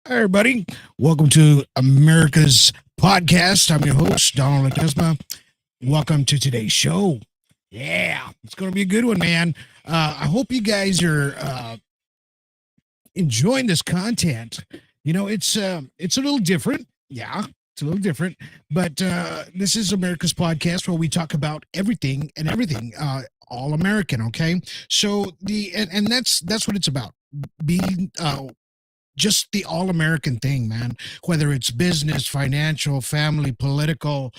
Hi, everybody. Welcome to America's podcast. I'm your host, Donald Ledesma. Welcome to today's show. Yeah, it's going to be a good one, man. I hope you guys are enjoying this content. It's a little different. Yeah, it's a little different. But this is America's podcast where we talk about everything and everything, all American. Okay, so and that's what it's about. Being just the all American thing, man. Whether it's business, financial, family, political,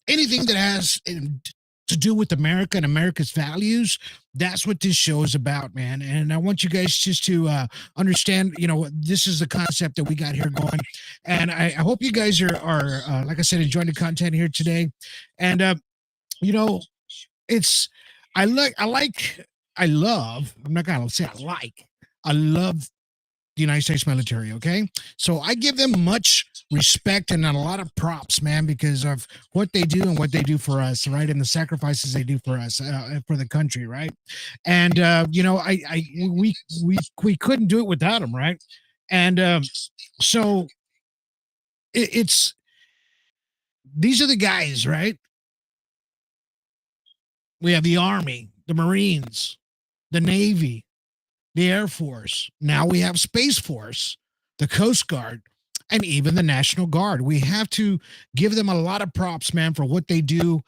anything that has to do with America and America's values, that's what this show is about, man. And I want you guys just to understand, this is the concept that we got here going. And I hope you guys are like I said, enjoying the content here today. And, you know, it's, I love, I'm not going to say I love the United States military. Okay. So I give them much respect and a lot of props, man, because of what they do and what they do for us, right? And the sacrifices they do for us, for the country, right? And, we couldn't do it without them, right? And, so it's, these are the guys, right? We have the Army, the Marines, the Navy, the Air Force. Now we have Space Force, the Coast Guard, and even the National Guard. We have to give them a lot of props, man, for what they do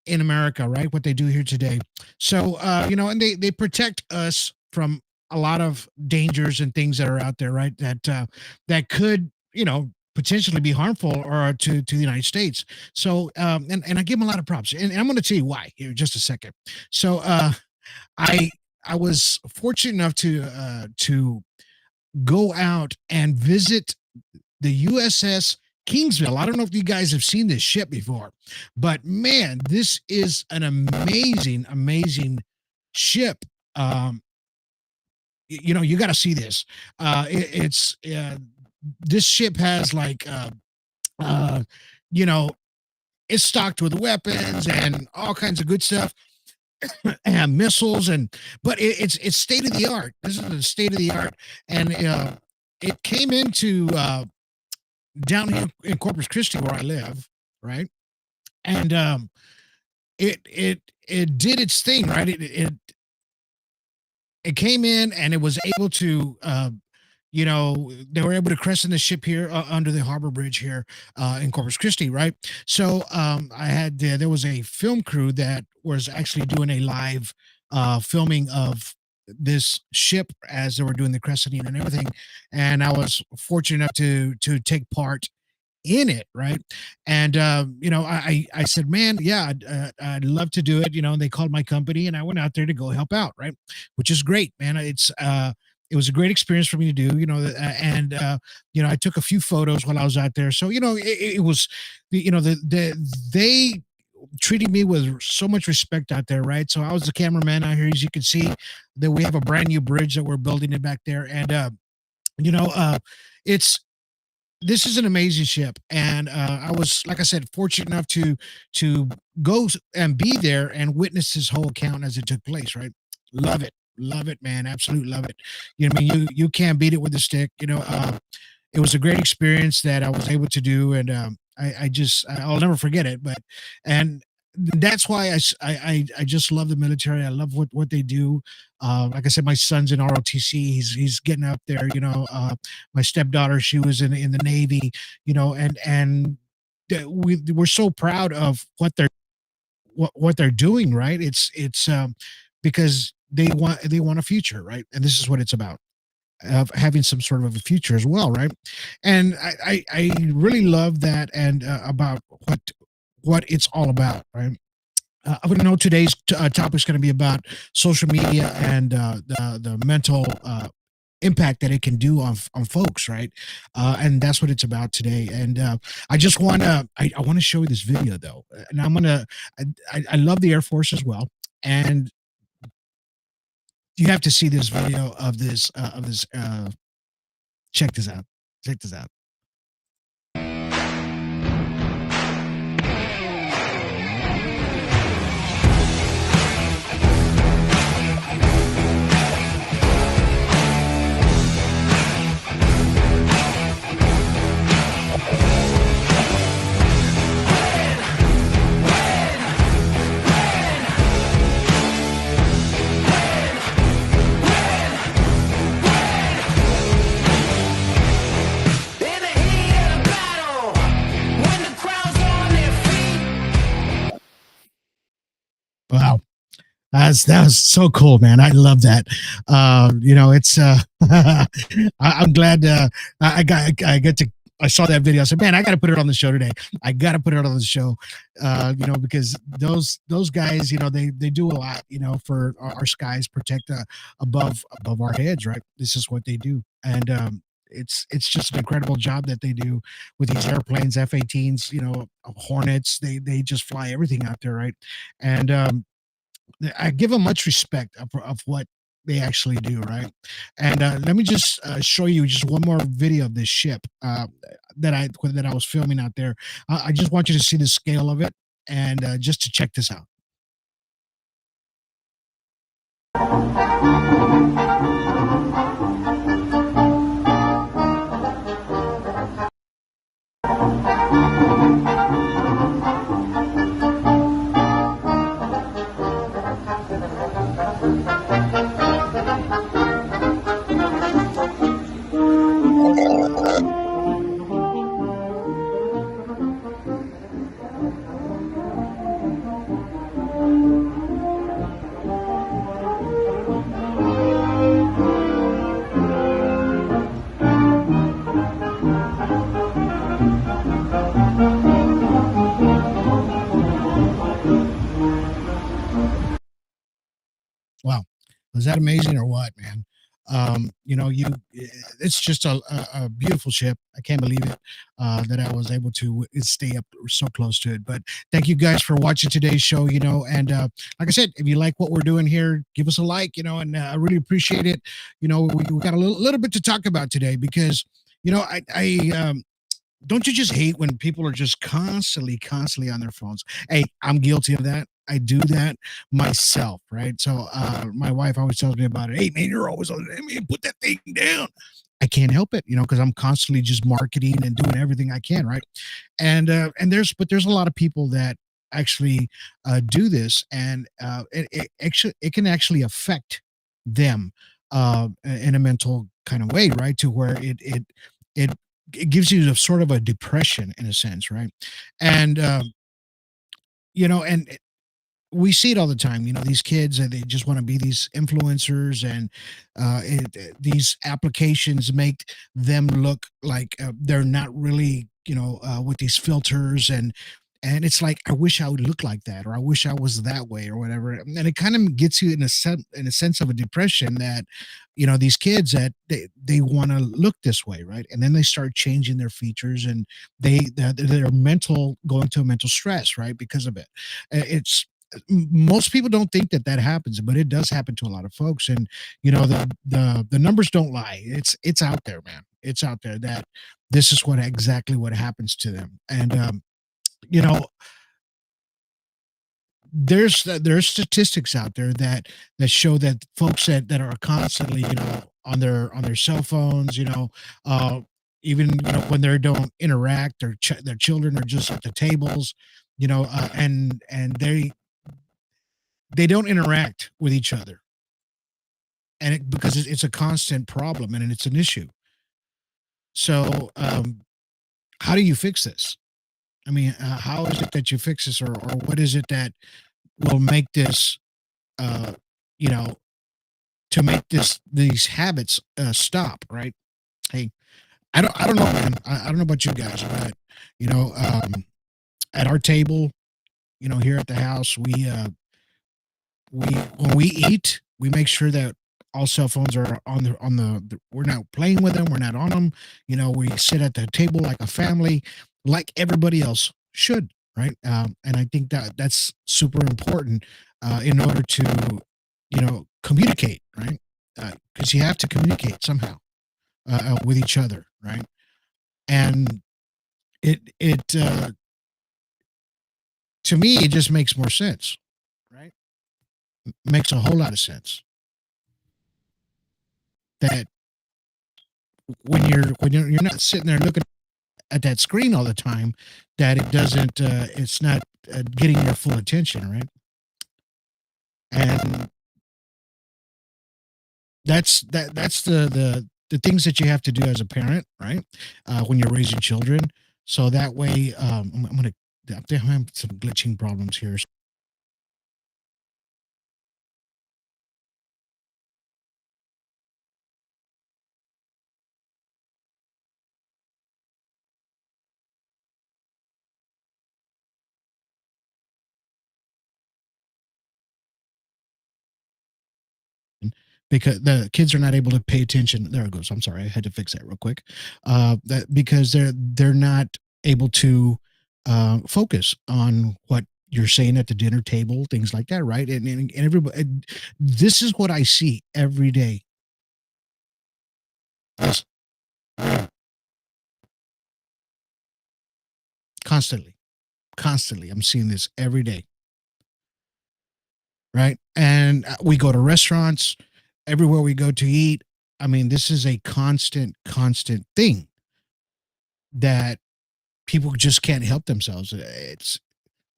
in America, right? What they do here today. So, and they protect us from a lot of dangers and things that are out there, right? That could, potentially be harmful or to the United States. So, and I give them a lot of props, and I'm going to tell you why here in just a second. So, I I was fortunate enough to go out and visit the USS Kingsville. I don't know if you guys have seen this ship before, but man, this is an amazing, amazing ship. You got to see this. It's this ship has like, uh, you know, it's stocked with weapons and all kinds of good stuff and missiles but it's state of the art. This is the state of the art, and it came into down here in Corpus Christi where I live, right? And it did its thing, right? It came in and it was able to they were able to crescent the ship here under the harbor bridge here in Corpus Christi, right? So I had there was a film crew that was actually doing a live filming of this ship as they were doing the crescenting and everything, and I was fortunate enough to take part in it, right? And I said, man, yeah, I'd love to do it. And they called my company, and I went out there to go help out, right? Which is great, man. It was a great experience for me to do, and I took a few photos while I was out there. So it was, they treated me with so much respect out there, right? So I was the cameraman out here, as you can see that we have a brand new bridge that we're building it back there, and it's this is an amazing ship, and I was, like I said, fortunate enough to go and be there and witness this whole account as it took place, right? Love it, man, absolutely love it. I mean, you can't beat it with a stick. It was a great experience that I was able to do, and I'll never forget it. And that's why I just love the military. I love what they do. Like I said, my son's in ROTC. He's getting up there. My stepdaughter, she was in the Navy. And we're so proud of what they're doing. Right? It's because they want a future, right? And this is what it's about, of having some sort of a future as well, right? And I really love that, and about what it's all about, right? I would know today's topic is going to be about social media and the mental impact that it can do on folks, right? And that's what it's about today. And I just want to I want to show you this video though, and I love the Air Force as well, and you have to see this video of this check this out. Check this out. That was so cool, man. I love that. It's I'm glad I get to I saw that video. I said, man, I got to put it on the show today. I got to put it on the show, because those guys, they do a lot, for our skies, protect above our heads, right? This is what they do, and it's just an incredible job that they do with these airplanes, F-18s, Hornets. They just fly everything out there, right? And I give them much respect of what they actually do, right? And let me just show you just one more video of this ship that I was filming out there. I just want you to see the scale of it, and just to check this out. Wow, was that amazing or what, man? It's just a beautiful ship. I can't believe it that I was able to stay up so close to it. But thank you guys for watching today's show. And like I said, if you like what we're doing here, give us a like. And I really appreciate it. We got a little bit to talk about today because I don't you just hate when people are just constantly on their phones? Hey, I'm guilty of that. I do that myself, right? So my wife always tells me about it. Hey man, you're always on. Hey man, put that thing down. I can't help it, because I'm constantly just marketing and doing everything I can, right? And there's a lot of people that actually do this, and it can actually affect them in a mental kind of way, right? To where it it gives you a sort of a depression in a sense, right? And and we see it all the time. These kids, they just want to be these influencers, and these applications make them look like they're not really, with these filters, and it's like, I wish I would look like that, or I wish I was that way, or whatever. And it kind of gets you in a sense of a depression that, these kids that they want to look this way, right? And then they start changing their features, and their mental going to a mental stress, right? Because of it. It's most people don't think that that happens, but it does happen to a lot of folks. And the numbers don't lie. It's out there, man. It's out there that this is what exactly what happens to them. And you know there's statistics out there that show that folks that are constantly, on their cell phones, uh even, when they don't interact, their children are just at the tables, and they don't interact with each other, and because it's a constant problem, and it's an issue. So how do you fix this? I mean, how is it that you fix this, or what is it that will make this, uh, you know, to make these habits stop? Right? Hey, I don't know, man. I don't know about you guys, but you know, um, at our table, here at the house, we when we eat, we make sure that all cell phones are we're not playing with them, we're not on them. We sit at the table like a family, like everybody else should, right? And I think that that's super important in order to, communicate, right? Because you have to communicate somehow with each other, right? And it to me, it just makes more sense, right? Makes a whole lot of sense that when you're not sitting there looking at that screen all the time, that it's not getting your full attention, right? And that's the things that you have to do as a parent, right? When you're raising children, so that way, I'm gonna I'm having some glitching problems here. because the kids are not able to pay attention. There it goes. I'm sorry, I had to fix that real quick. That because they're not able to focus on what you're saying at the dinner table, things like that, right? And everybody, this is what I see every day. Yes, constantly, constantly. I'm seeing this every day, right? And we go to restaurants, everywhere we go to eat. I mean, this is a constant thing that people just can't help themselves. It's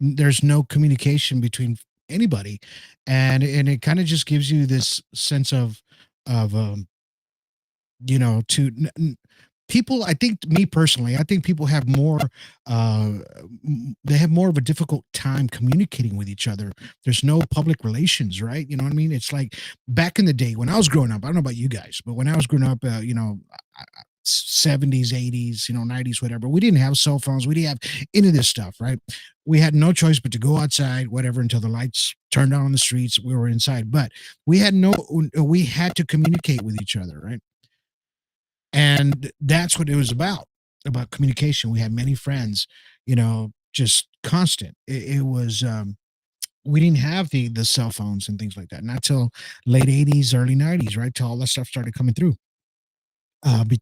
there's no communication between anybody, and it kind of just gives you this sense of to people. I think, me personally, I think people have more uh they have more of a difficult time communicating with each other. There's no public relations, right? You know what I mean? It's like back in the day when I was growing up. I don't know about you guys, but when I was growing up, 70s, 80s, 90s, whatever, we didn't have cell phones, we didn't have any of this stuff, right? We had no choice but to go outside, whatever, until the lights turned on the streets. We were inside, but we had to communicate with each other, right? And that's what it was about communication. We had many friends, just constant. It was we didn't have the cell phones and things like that, not till late 80s, early 90s, right? Till all that stuff started coming through.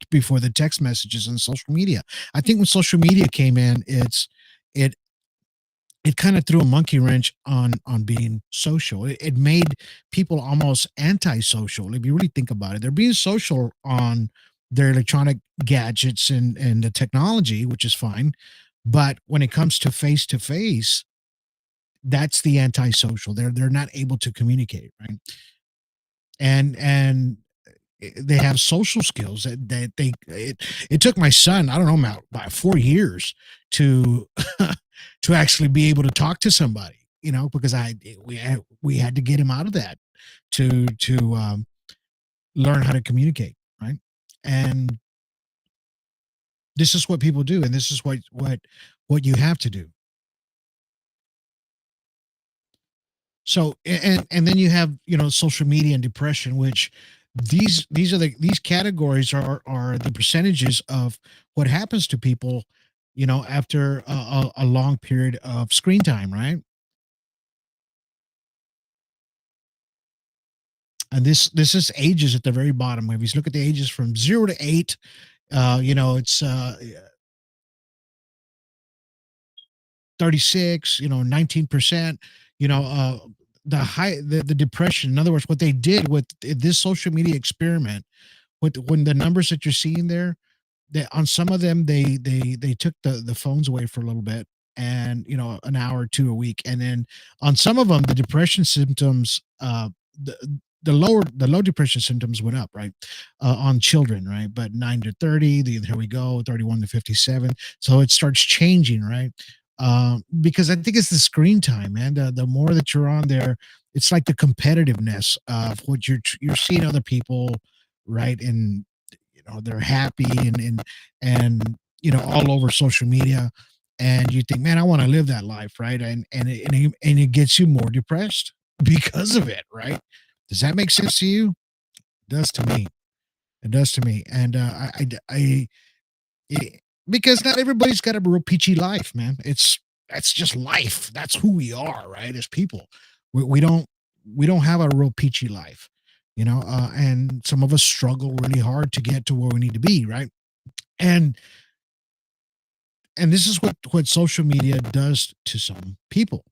Before the text messages and social media. I think when social media came in, it it kind of threw a monkey wrench on being social. It made people almost antisocial. If you really think about it, they're being social on their electronic gadgets and the technology, which is fine. But when it comes to face, that's the antisocial. They're not able to communicate, right? And they have social skills that it took my son, I don't know, about 4 years to to actually be able to talk to somebody, because we had to get him out of that to learn how to communicate, right? And this is what people do, and this is what you have to do. So and then you have, social media and depression, which these categories are the percentages of what happens to people, after a long period of screen time, right? And this is ages at the very bottom. If you look at the ages from 0 to 8, it's 36, 19%, the depression. In other words, what they did with this social media experiment, with when the numbers that you're seeing there, on some of them they took the phones away for a little bit, and an hour or two a week, and then on some of them the depression symptoms, the low depression symptoms went up, right? On children, right? But 9 to 30, here we go, 31 to 57, so it starts changing, right? Because I think it's the screen time, man. The more that you're on there, it's like the competitiveness of what you're seeing other people, right? And they're happy, and all over social media, and you think, man, I want to live that life, right? And it gets you more depressed because of it, right? Does that make sense to you? It does to me. It does to me. And I because not everybody's got a real peachy life, man. That's just life. That's who we are, right? As people, we don't have a real peachy life, and some of us struggle really hard to get to where we need to be, right? And and this is what social media does to some people,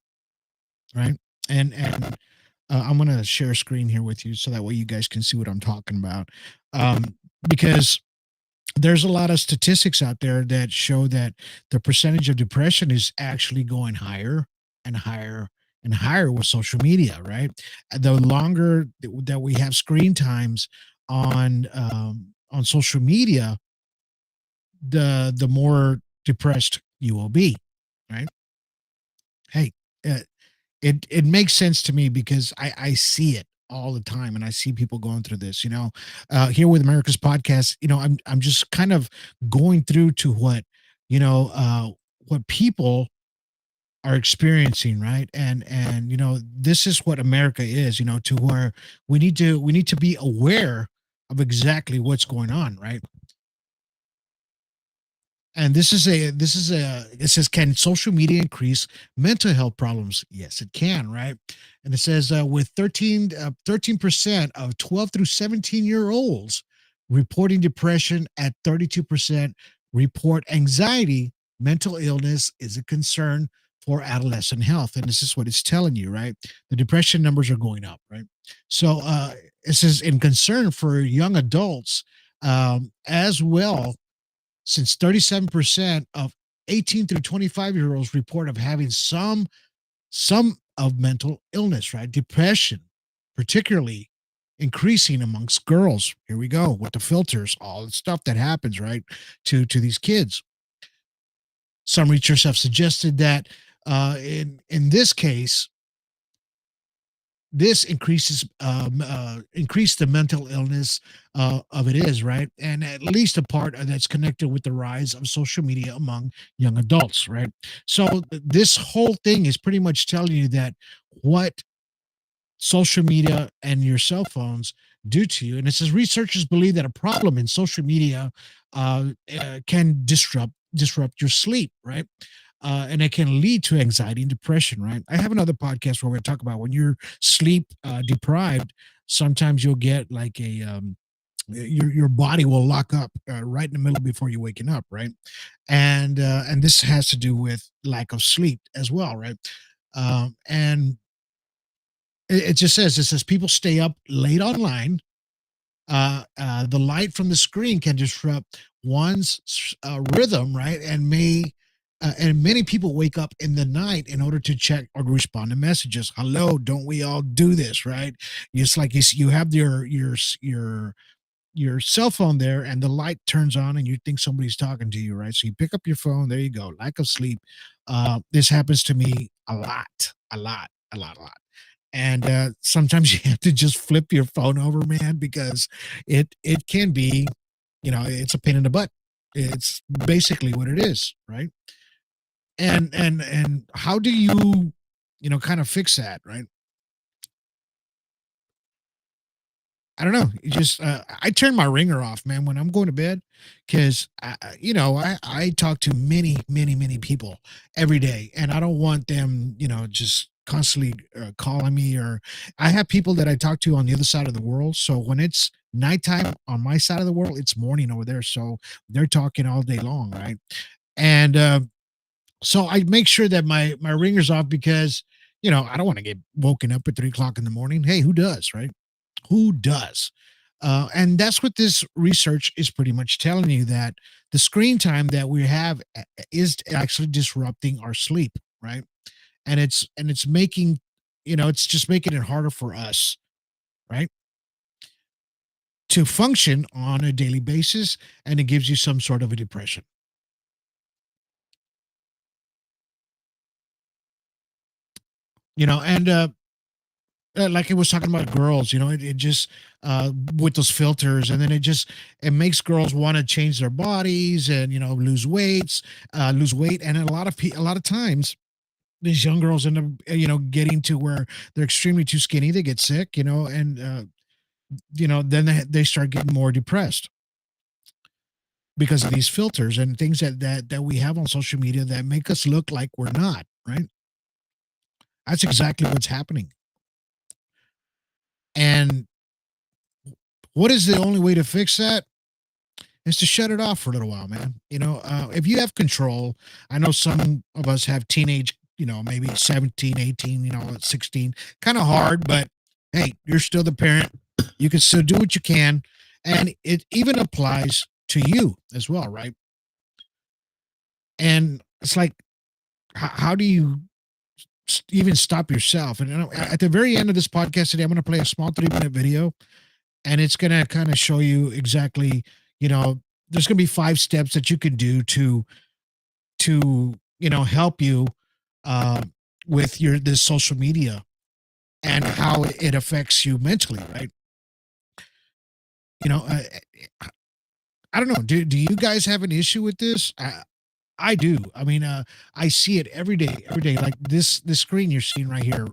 right? And I'm gonna share a screen here with you so that way you guys can see what I'm talking about, because there's a lot of statistics out there that show that the percentage of depression is actually going higher and higher and higher with social media, right? The longer that we have screen times on social media, the more depressed you will be, right? Hey, uh, it makes sense to me because I see it all the time, and I see people going through this. Here with America's podcast, I'm just kind of going through to what you know uh, what people are experiencing, right? And this is what America is, to where we need to be aware of exactly what's going on, right? And it says, can social media increase mental health problems? Yes, it can, right? And it says with 13% of 12 through 17-year olds reporting depression, at 32% report anxiety. Mental illness is a concern for adolescent health. And this is what it's telling you, right? The depression numbers are going up, right? So it says in concern for young adults as well, since 37% of 18 through 25-year-olds report of having some of mental illness, right? Depression, particularly increasing amongst girls. Here we go with the filters, all the stuff that happens, right? To these kids. Some researchers have suggested that in this case, this increase the mental illness of it is, right, and at least a part that's connected with the rise of social media among young adults, right? So this whole thing is pretty much telling you that what social media and your cell phones do to you. And it says researchers believe that a problem in social media can disrupt your sleep, right? And it can lead to anxiety and depression, right? I have another podcast where we talk about when you're sleep deprived. Sometimes you'll get like your body will lock up right in the middle before you're waking up, right? And this has to do with lack of sleep as well, right? And it just says, people stay up late online. The light from the screen can disrupt one's rhythm, right? And many people wake up in the night in order to check or respond to messages. Hello, don't we all do this, right? It's like you have your cell phone there, and the light turns on, and you think somebody's talking to you, right? So you pick up your phone. There you go. Lack of sleep. This happens to me a lot, a lot. And sometimes you have to just flip your phone over, man, because it can be, it's a pain in the butt. It's basically what it is, right? And how do you, kind of fix that, right? I don't know. You just I turn my ringer off, man, when I'm going to bed, because I talk to many people every day, and I don't want them, just constantly calling me. Or I have people that I talk to on the other side of the world. So when it's nighttime on my side of the world, it's morning over there. So they're talking all day long, right? And so I make sure that my ringer's off, because I don't want to get woken up at 3 o'clock in the morning. Hey, who does, right? Who does? And that's what this research is pretty much telling you, that the screen time that we have is actually disrupting our sleep, right? And it's making, it's just making it harder for us, right, to function on a daily basis, and it gives you some sort of a depression, and like it was talking about girls, it just with those filters, and then it makes girls want to change their bodies, and lose weight, and a lot of times these young girls end up getting to where they're extremely too skinny, they get sick, and then they start getting more depressed because of these filters and things that we have on social media that make us look like we're not, right? That's exactly what's happening. And what is the only way to fix that? Is to shut it off for a little while, man. If you have control, I know some of us have teenage, maybe 17, 18, 16, kind of hard, but hey, you're still the parent. You can still do what you can. And it even applies to you as well, right? And it's like, how do you even stop yourself? And at the very end of this podcast today, I'm going to play a small 3-minute video, and it's going to kind of show you exactly, there's going to be 5 steps that you can do to help you uh, with your this social media, and how it affects you mentally, right? You know, uh, I don't know. Do you guys have an issue with this? I do. I mean, I see it every day, every day. Like this screen you're seeing right here.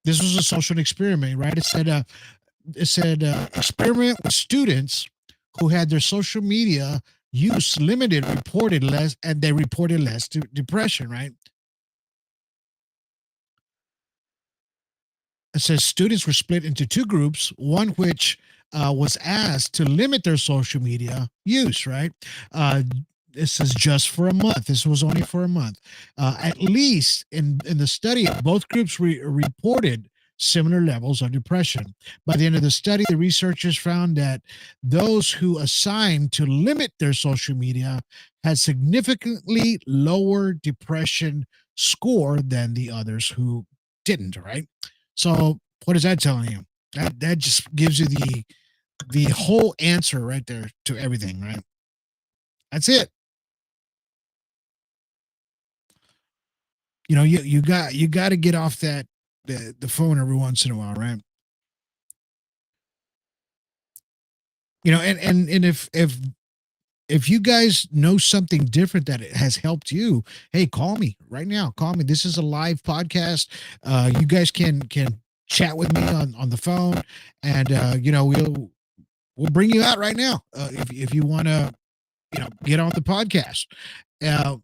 This was a social experiment, right? It said experiment with students who had their social media use limited, reported less, and they reported less to depression, right? It says students were split into two groups, one which was asked to limit their social media use, right? Uh, this is just for a month. This was only for a month. At least in the study, both groups reported similar levels of depression. By the end of the study, the researchers found that those who assigned to limit their social media had significantly lower depression score than the others who didn't, right? So what is that telling you? That just gives you the whole answer right there to everything, right? That's it. You got to get off the phone every once in a while, right? And if you guys know something different that it has helped you, hey, call me right now. Call me. This is a live podcast. You guys can chat with me on the phone, and we'll bring you out right now if you want to get on the podcast. Uh,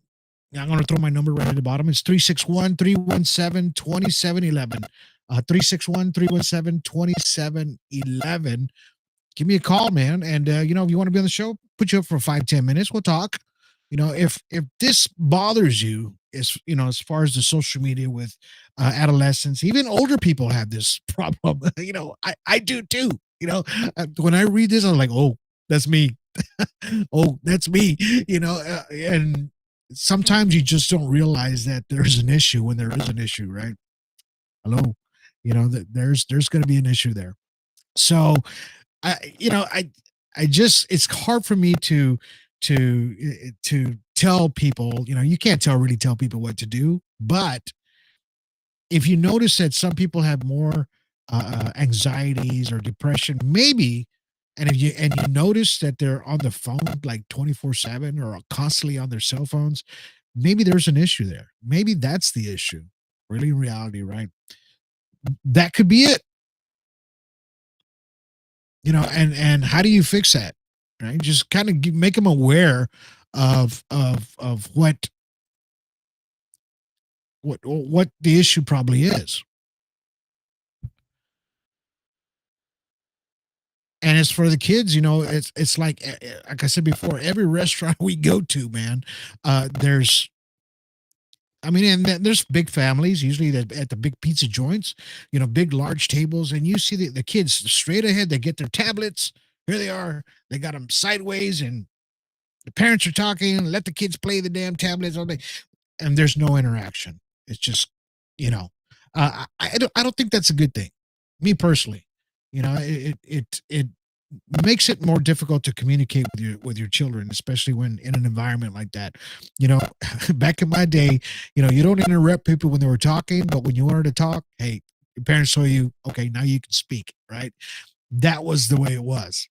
I'm going to throw my number right at the bottom. It's 361-317-2711. 361-317-2711. Give me a call, man. And if you want to be on the show, put you up for 5-10 minutes. We'll talk. If this bothers you, as far as the social media with adolescents, even older people have this problem. I do too. When I read this, I'm like, oh, that's me. Oh, that's me. And sometimes you just don't realize that there's an issue when there is an issue, right? Hello, that there's going to be an issue there. So I just it's hard for me to tell people. You can't really tell people what to do, but if you notice that some people have more anxieties or depression, maybe, and if you notice that they're on the phone like 24/7 or constantly on their cell phones, maybe there's an issue there. Maybe that's the issue. Really, in reality, right? That could be it. And how do you fix that? Right? Just kind of make them aware of what the issue probably is. And as for the kids, it's like I said before, every restaurant we go to, man, there's I mean, and there's big families usually at the big pizza joints, big large tables, and you see the kids straight ahead. They get their tablets. Here they are. They got them sideways, and the parents are talking. Let the kids play the damn tablets all day, and there's no interaction. It's just, you know, I don't think that's a good thing. Me personally, it makes it more difficult to communicate with your children, especially when in an environment like that. You know, back in my day, you don't interrupt people when they were talking, but when you wanted to talk, hey, your parents saw you. Okay, now you can speak. Right? That was the way it was.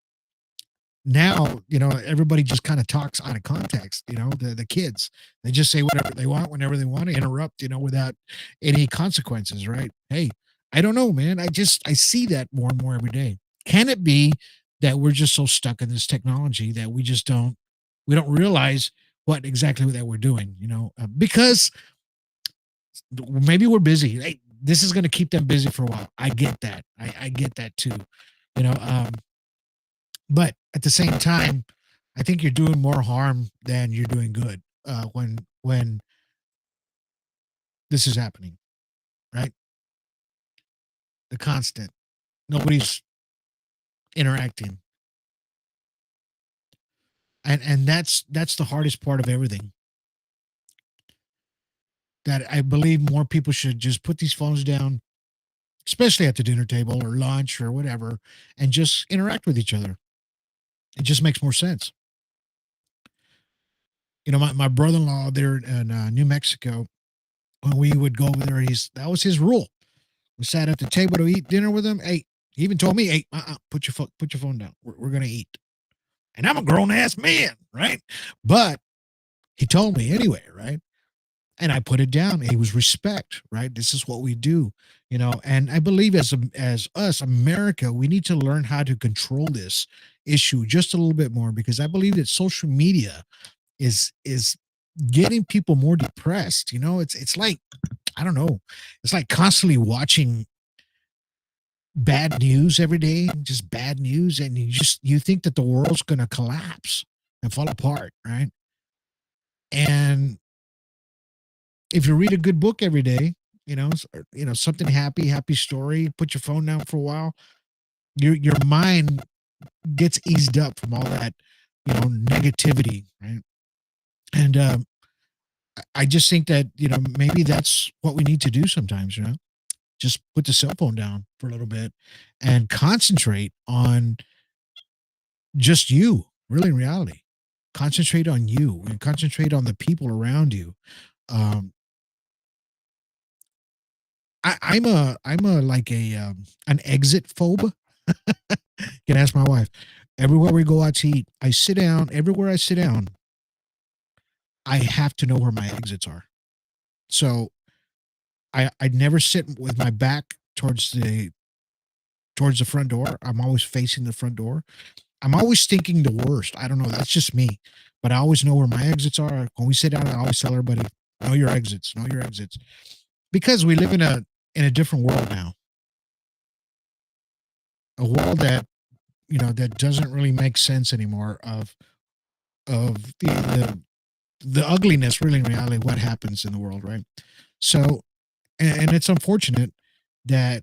Now, everybody just kind of talks out of context. The kids, they just say whatever they want whenever they want to interrupt, without any consequences. Right? Hey, I don't know, man. I see that more and more every day. Can it be that we're just so stuck in this technology that we don't realize what exactly that we're doing, because maybe we're busy. Hey, this is going to keep them busy for a while. I get that. I get that too. You know, um, but at the same time, I think you're doing more harm than you're doing good when this is happening, right? The constant. Nobody's interacting. And that's the hardest part of everything. That I believe more people should just put these phones down, especially at the dinner table or lunch or whatever, and just interact with each other. It just makes more sense. My brother-in-law there in New Mexico, when we would go over there, that was his rule. We sat at the table to eat dinner with him. Hey, he even told me, "Hey, put your phone down. We're gonna eat." and I'm a grown ass man, right? But he told me anyway, right? And I put it down. It was respect, right? This is what we do, And I believe as us, America, we need to learn how to control this issue just a little bit more because I believe that social media is getting people more depressed. It's like I don't know, it's like constantly watching bad news every day, just bad news, and you think that the world's going to collapse and fall apart, right? And if you read a good book every day, something happy story, put your phone down for a while, your mind gets eased up from all that, negativity, right? And I just think that maybe that's what we need to do sometimes, just put the cell phone down for a little bit and concentrate on just you, really in reality. Concentrate on you and concentrate on the people around you. Um, I'm a like a an exit phobe. Can ask my wife. Everywhere we go out to eat, I sit down. Everywhere I sit down, I have to know where my exits are. So I never sit with my back towards the front door. I'm always facing the front door. I'm always thinking the worst. I don't know. That's just me. But I always know where my exits are. When we sit down, I always tell everybody, know your exits, know your exits. Because we live in a different world now. A world that doesn't really make sense anymore of the ugliness really in reality what happens in the world, right? So and it's unfortunate that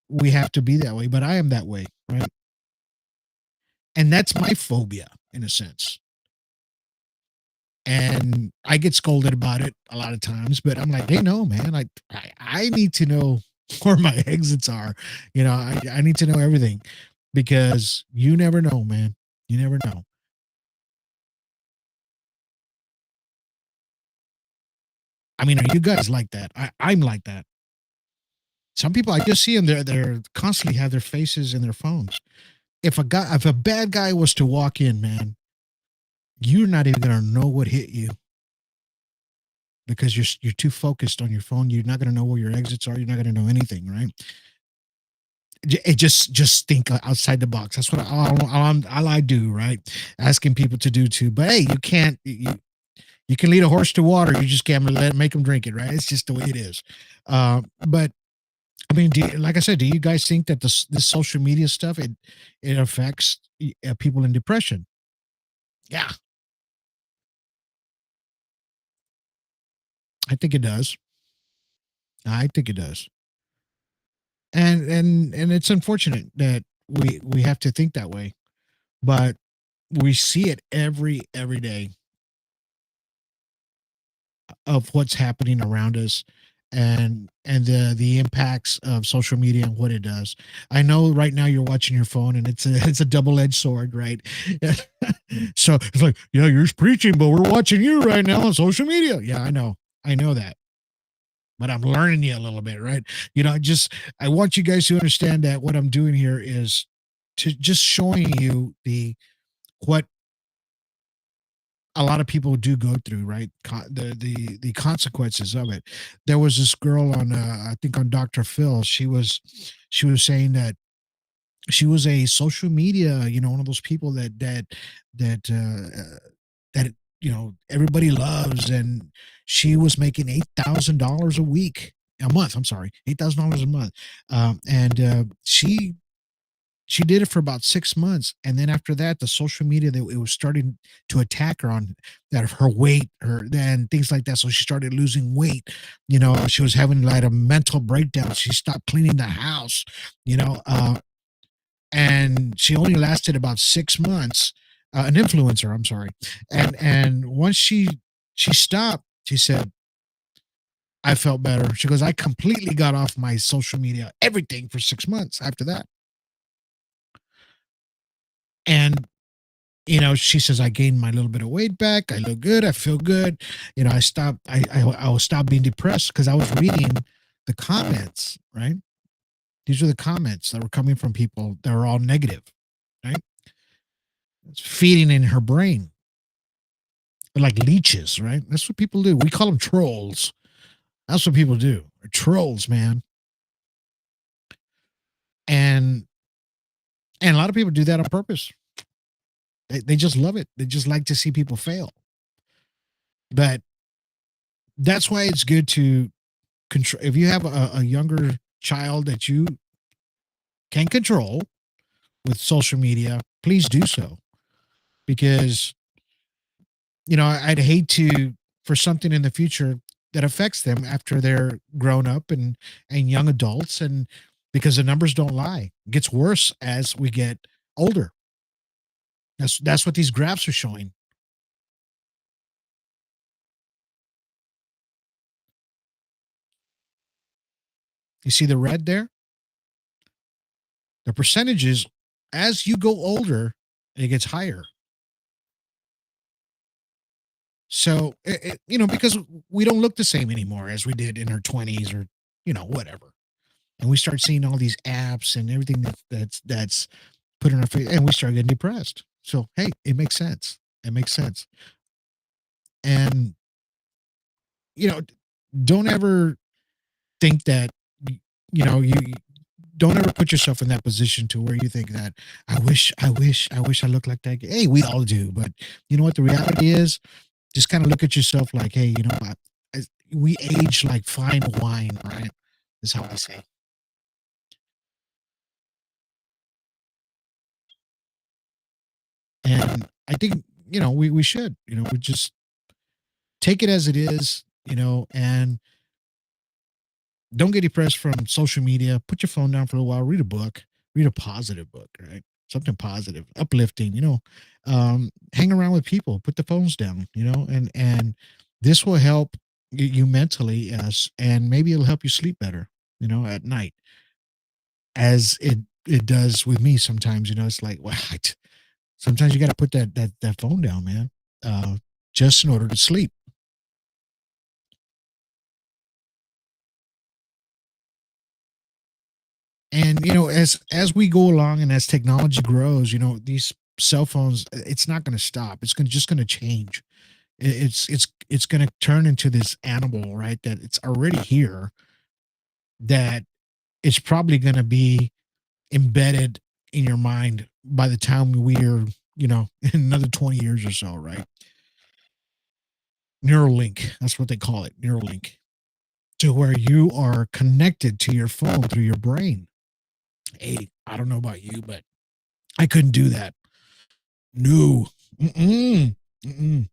we have to be that way, but I am that way, right? And that's my phobia in a sense. And I get scolded about it a lot of times, but I'm like, hey, no, man, I need to know where my exits are. I need to know everything because you never know, man. You never know. I mean, are you guys like that? I'm like that. Some people I just see them, they're constantly have their faces in their phones. If a bad guy was to walk in, man, you're not even gonna know what hit you because you're too focused on your phone. You're not gonna know where your exits are. You're not gonna know anything, right? It just think outside the box. That's what all I do, right? Asking people to do too. But hey, you can't. You can lead a horse to water. You just can't make them drink it, right? It's just the way it is. But I mean, like I said, do you guys think that this social media stuff it affects people in depression? Yeah, I think it does. I think it does. And it's unfortunate that we have to think that way, but we see it every day of what's happening around us and the impacts of social media and what it does. I know right now you're watching your phone and it's a double-edged sword, right? So it's like, yeah, you're preaching, but we're watching you right now on social media. Yeah, I know. I know that. But I'm learning you a little bit, right? I want you guys to understand that what I'm doing here is to just showing you what a lot of people do go through, right? The consequences of it. There was this girl on, I think on Dr. Phil. She was saying that she was a social media, one of those people that everybody loves, and she was making $8,000 a month. I'm sorry, $8,000 a month, and she did it for about 6 months, and then after that the social media that it was starting to attack her on that her weight her then things like that, so she started losing weight. She was having like a mental breakdown. She stopped cleaning the house, you know and she only lasted about 6 months. An influencer, I'm sorry. And once she stopped, she said, I felt better. She goes, I completely got off my social media, everything, for 6 months after that. And she says, I gained my little bit of weight back. I look good. I feel good. I stopped. I was stopped being depressed because I was reading the comments. Right, these are the comments that were coming from people that were all negative. Right, It's feeding in her brain. They're like leeches, right? That's what people do. We call them trolls. That's what people do. They're trolls, man. And a lot of people do that on purpose. They just love it. They just like to see people fail. But that's why it's good to control. If you have a younger child that you can control with social media, please do so. Because, I'd hate to, for something in the future that affects them after they're grown up and young adults, and because the numbers don't lie. It gets worse as we get older. That's what these graphs are showing. You see the red there? The percentages, as you go older, it gets higher. So, because we don't look the same anymore as we did in our 20s, or, whatever. And we start seeing all these apps and everything that's put in our face, and we start getting depressed. So, hey, it makes sense. It makes sense. And, you know, don't ever think that, you don't ever put yourself in that position to where you think that I look like that. Hey, we all do. But you know what? The reality is, just kind of look at yourself like, hey, we age like fine wine, right? Is how I say. And I think, we should, we just take it as it is, and don't get depressed from social media. Put your phone down for a while, read a book, read a positive book, right? Something positive, uplifting, hang around with people, put the phones down, and this will help you mentally, as and maybe it'll help you sleep better, at night, as it does with me sometimes. It's like, what? Sometimes you got to put that phone down, man, uh, just in order to sleep. And as we go along and as technology grows, these cell phones, it's not going to stop. It's going just going to change. It's going to turn into this animal, right? That it's already here. That it's probably going to be embedded in your mind by the time we're, in another 20 years or so, right? Neuralink, that's what they call it, Neuralink, to where you are connected to your phone through your brain. Hey, I don't know about you, but I couldn't do that. No. Mm-mm. Mm-mm.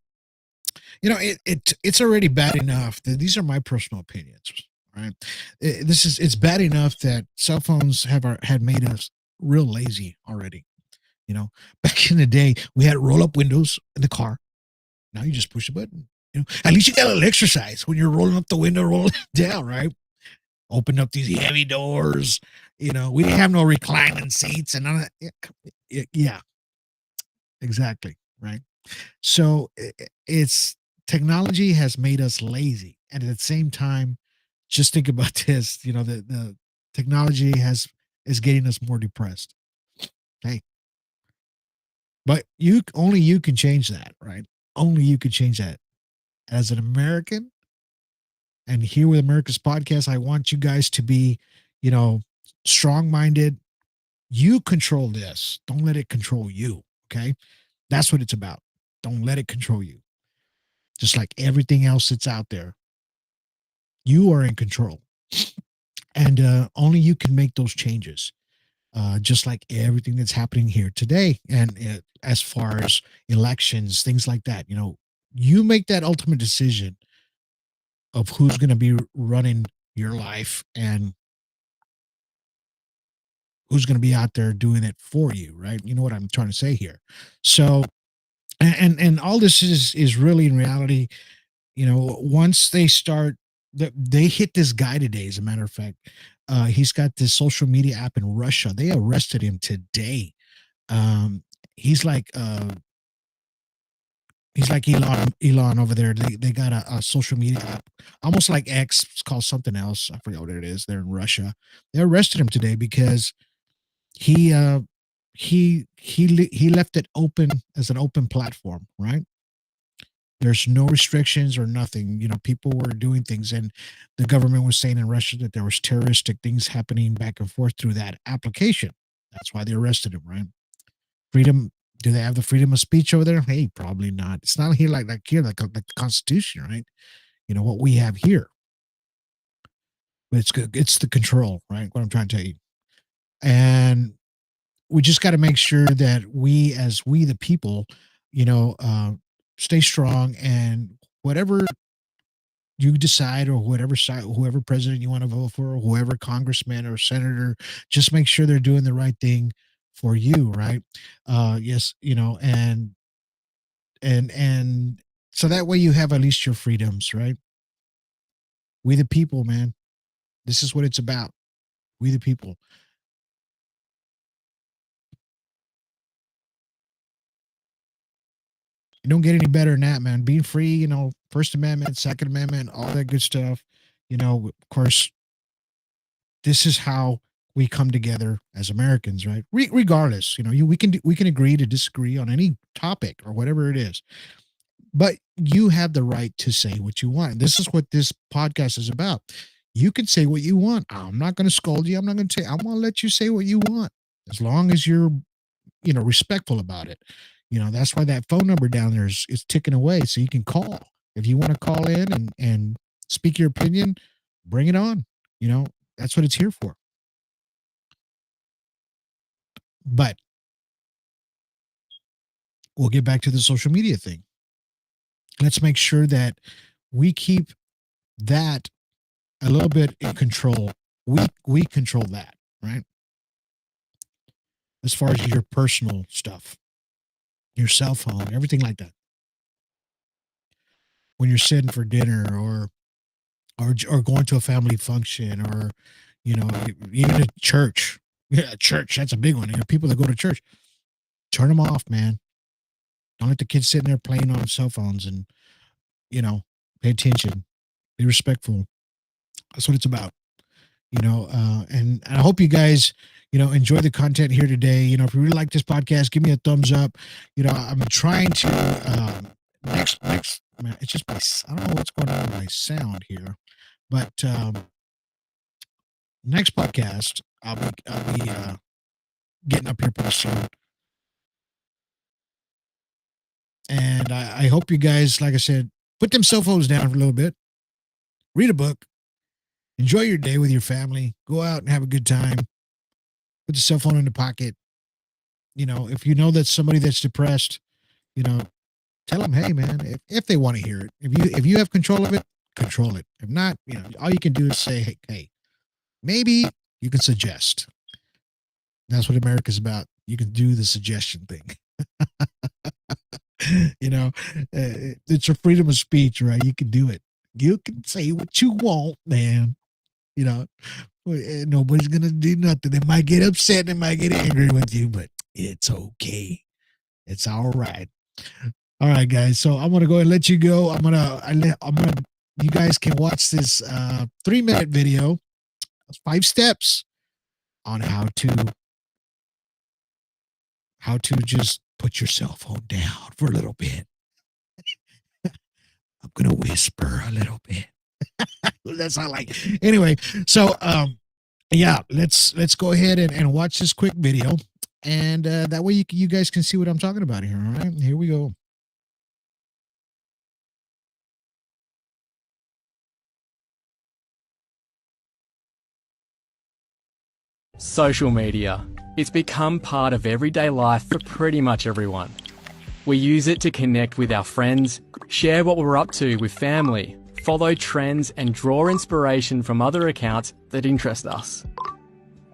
It's already bad enough that these are my personal opinions, right? It's bad enough that cell phones had made us real lazy already. Back in the day, we had roll up windows in the car. Now you just push a button. At least you got a little exercise when you're rolling up the window, rolling it down, right? Open up these heavy doors. We didn't have no reclining seats and none of that. Yeah, exactly. Right. So it's technology has made us lazy. And at the same time, just think about this, the technology is getting us more depressed. Hey, but only you can change that, right? Only you can change that. As an American, and here with America's podcast, I want you guys to be, you know, strong minded. You control this. Don't let it control you. Okay. That's what it's about. Don't let it control you. Just like everything else that's out there, you are in control. And only you can make those changes. Just like everything that's happening here today. And as far as elections, things like that, you make that ultimate decision of who's going to be running your life and who's going to be out there doing it for you, right? You know what I'm trying to say here. So, and all this is really in reality, once they start, they hit this guy today. As a matter of fact, he's got this social media app in Russia. They arrested him today. Um, he's like Elon over there. They got a social media app, almost like X. It's called something else. I forget what it is. They're in Russia. They arrested him today because he he left it open as an open platform, right? There's no restrictions or nothing. People were doing things, and the government was saying in Russia that there was terroristic things happening back and forth through that application. That's why they arrested him, right? Freedom. Do they have the freedom of speech over there? Hey, probably not. It's not here like here, like the Constitution, right? What we have here. But it's good. It's the control, right? What I'm trying to tell you. And we just got to make sure that we the people, you know, uh, stay strong, and whatever you decide, or whatever side, whoever president you want to vote for, or whoever congressman or senator, just make sure they're doing the right thing for you, right? Yes, and so that way you have at least your freedoms, right? We the people, man. This is what it's about. We the people. You don't get any better than that, man. Being free, First Amendment, Second Amendment, all that good stuff. Of course, this is how we come together as Americans, right? Regardless, we can agree to disagree on any topic or whatever it is, but you have the right to say what you want. This is what this podcast is about. You can say what you want. I'm not going to scold you. I'm not going to say. I'm going to let you say what you want, as long as you're respectful about it. That's why that phone number down there is ticking away, so you can call if you want to call in and speak your opinion. Bring it on. You know that's what it's here for. But we'll get back to the social media thing. Let's make sure that we keep that a little bit in control. We control that, right? As far as your personal stuff, your cell phone, everything like that. When you're sitting for dinner, or going to a family function, or even a church. Yeah, church, that's a big one. People that go to church, turn them off, man. Don't let the kids sitting there playing on cell phones, and you know, pay attention, be respectful. That's what it's about. And I hope you guys, enjoy the content here today. If you really like this podcast, give me a thumbs up. I'm trying to, next, man, it's just I don't know what's going on with my sound here, but, next podcast, I'll be getting up here pretty soon. And I hope you guys, like I said, put them cell phones down for a little bit, read a book, enjoy your day with your family, go out and have a good time, put the cell phone in the pocket. If you know that somebody that's depressed, you know, tell them, hey man, if they want to hear it, if you have control of it, control it. If not, all you can do is say, hey, maybe you can suggest. That's what America's about. You can do the suggestion thing. you know, it's your freedom of speech, right? You can do it. You can say what you want, man. You know, nobody's gonna do nothing. They might get upset, they might get angry with you, but it's okay. It's all right. All right, guys. So I'm gonna go ahead and let you go. You guys can watch this 3-minute video, 5 steps on how to just put your cell phone down for a little bit. I'm gonna whisper a little bit. That's all I like. Anyway, so yeah, let's go ahead and watch this quick video, and that way you guys can see what I'm talking about here. All right, here we go. Social media. It's become part of everyday life for pretty much everyone. We use it to connect with our friends, share what we're up to with family, follow trends, and draw inspiration from other accounts that interest us.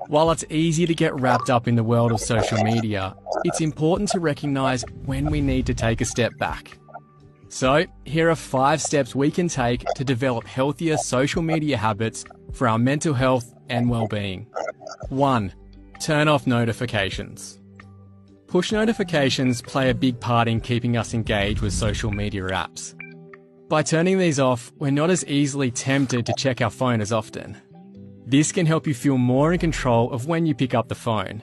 While it's easy to get wrapped up in the world of social media, it's important to recognise when we need to take a step back. So, here are 5 steps we can take to develop healthier social media habits for our mental health and well-being. 1. Turn off notifications. Push notifications play a big part in keeping us engaged with social media apps. By turning these off, we're not as easily tempted to check our phone as often. This can help you feel more in control of when you pick up the phone.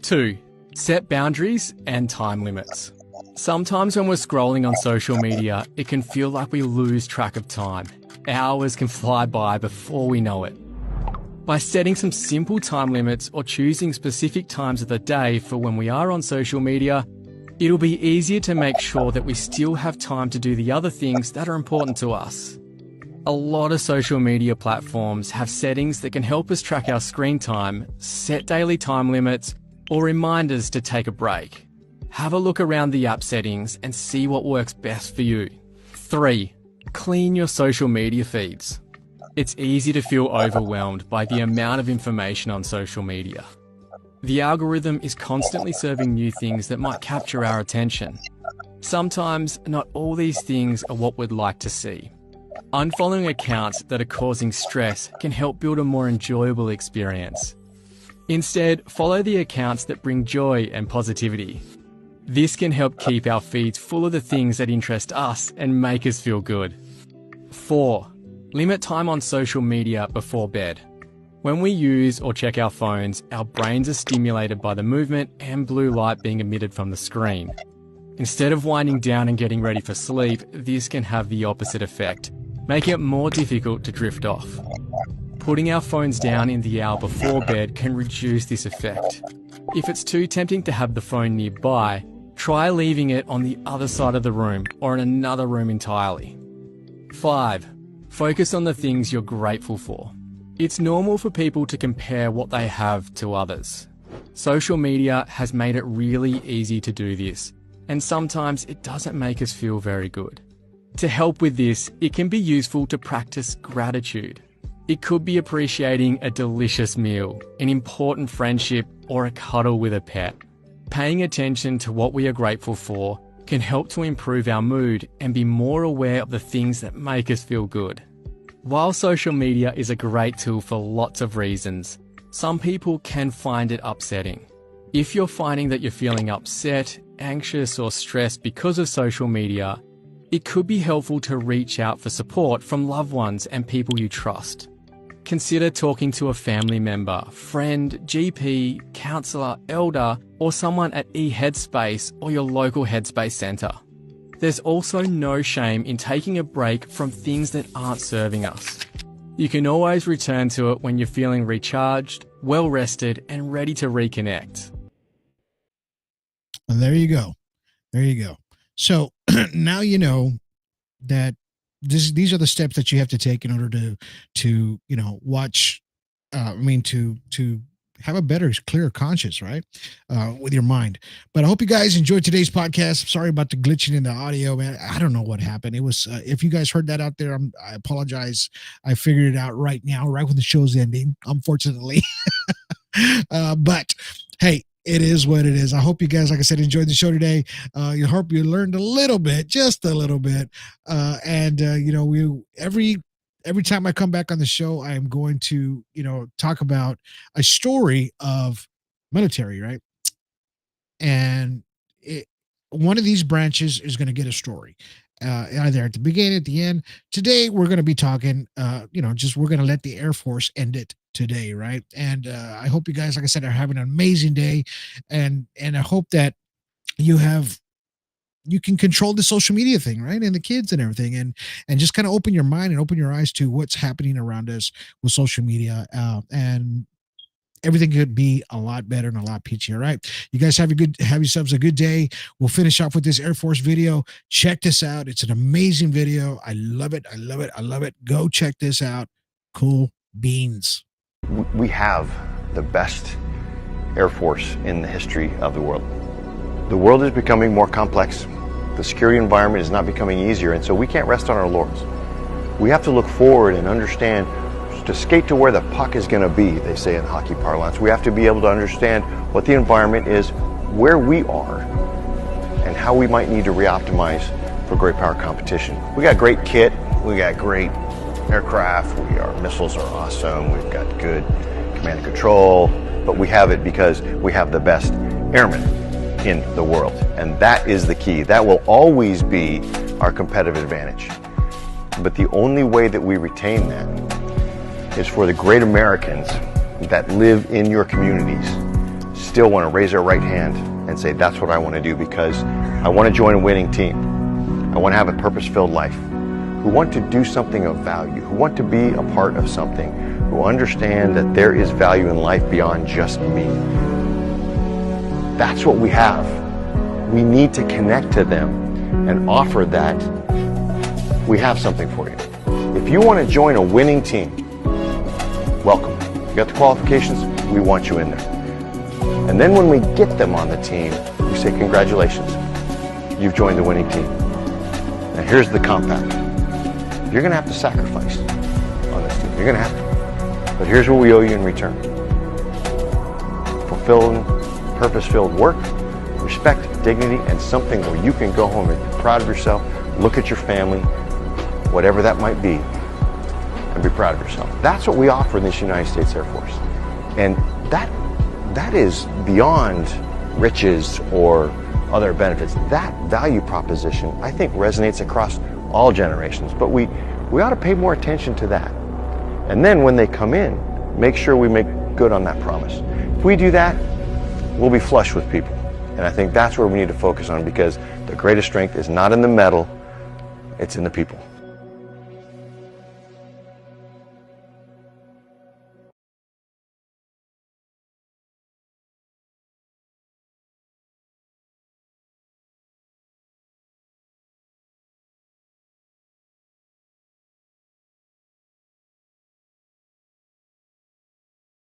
2. Set boundaries and time limits. Sometimes when we're scrolling on social media, it can feel like we lose track of time. Hours can fly by before we know it. By setting some simple time limits or choosing specific times of the day for when we are on social media, it'll be easier to make sure that we still have time to do the other things that are important to us. A lot of social media platforms have settings that can help us track our screen time, set daily time limits, or reminders to take a break. Have a look around the app settings and see what works best for you. 3. Clean your social media feeds. It's easy to feel overwhelmed by the amount of information on social media. The algorithm is constantly serving new things that might capture our attention. Sometimes, not all these things are what we'd like to see. Unfollowing accounts that are causing stress can help build a more enjoyable experience. Instead, follow the accounts that bring joy and positivity. This can help keep our feeds full of the things that interest us and make us feel good. 4. Limit time on social media before bed. When we use or check our phones, our brains are stimulated by the movement and blue light being emitted from the screen. Instead of winding down and getting ready for sleep, this can have the opposite effect, making it more difficult to drift off. Putting our phones down in the hour before bed can reduce this effect. If it's too tempting to have the phone nearby, try leaving it on the other side of the room or in another room entirely. 5. Focus on the things you're grateful for. It's normal for people to compare what they have to others. Social media has made it really easy to do this, and sometimes it doesn't make us feel very good. To help with this, it can be useful to practice gratitude. It could be appreciating a delicious meal, an important friendship, or a cuddle with a pet. Paying attention to what we are grateful for can help to improve our mood and be more aware of the things that make us feel good. While social media is a great tool for lots of reasons, some people can find it upsetting. If you're finding that you're feeling upset, anxious, or stressed because of social media, it could be helpful to reach out for support from loved ones and people you trust. Consider talking to a family member, friend, GP, counsellor, elder, or someone at eHeadspace or your local Headspace centre. There's also no shame in taking a break from things that aren't serving us. You can always return to it when you're feeling recharged, well rested, and ready to reconnect. And there you go. There you go. So now you know that these are the steps that you have to take in order to watch. To have a better, clearer conscience, right, with your mind. But I hope you guys enjoyed today's podcast. Sorry about the glitching in the audio, man. I don't know what happened. It was if you guys heard that out there, I apologize. I figured it out right now, right when the show's ending, unfortunately. But hey, it is what it is. I hope you guys, like I said, enjoyed the show today. You hope you learned a little bit, just a little bit. Every time I come back on the show, I am going to, talk about a story of military, right? And one of these branches is going to get a story, either at the beginning, at the end. Today, we're going to be talking, we're going to let the Air Force end it today, right? And I hope you guys, like I said, are having an amazing day, and I hope that you can control the social media thing, right? And the kids and everything, and just kind of open your mind and open your eyes to what's happening around us with social media, and everything could be a lot better and a lot peachier. All right. You guys have yourselves a good day. We'll finish off with this Air Force video. Check this out. It's an amazing video. I love it. I love it. I love it. Go check this out. Cool beans. We have the best Air Force in the history of the world. The world is becoming more complex. The security environment is not becoming easier, and so we can't rest on our laurels. We have to look forward and understand, to skate to where the puck is going to be, they say in hockey parlance. We have to be able to understand what the environment is, where we are, and how we might need to re-optimize for great power competition. We got great kit, we got great aircraft, our missiles are awesome, we've got good command and control, but we have it because we have the best airmen in the world, and that is the key. That will always be our competitive advantage. But the only way that we retain that is for the great Americans that live in your communities still want to raise their right hand and say, that's what I want to do, because I want to join a winning team. I want to have a purpose-filled life, who want to do something of value, who want to be a part of something, who understand that there is value in life beyond just me. That's what we have. We need to connect to them and offer that. We have something for you. If you want to join a winning team, welcome. You got the qualifications, we want you in there. And then when we get them on the team, we say, congratulations, you've joined the winning team. Now here's the compact. You're going to have to sacrifice on this team. You're going to have to. But here's what we owe you in return. Fulfilling, purpose-filled work, respect, dignity, and something where you can go home and be proud of yourself, look at your family, whatever that might be, and be proud of yourself. That's what we offer in this United States Air Force. And that is beyond riches or other benefits. That value proposition, I think, resonates across all generations, but we ought to pay more attention to that. And then when they come in, make sure we make good on that promise. If we do that, we'll be flush with people. And I think that's where we need to focus on, because the greatest strength is not in the medal, it's in the people.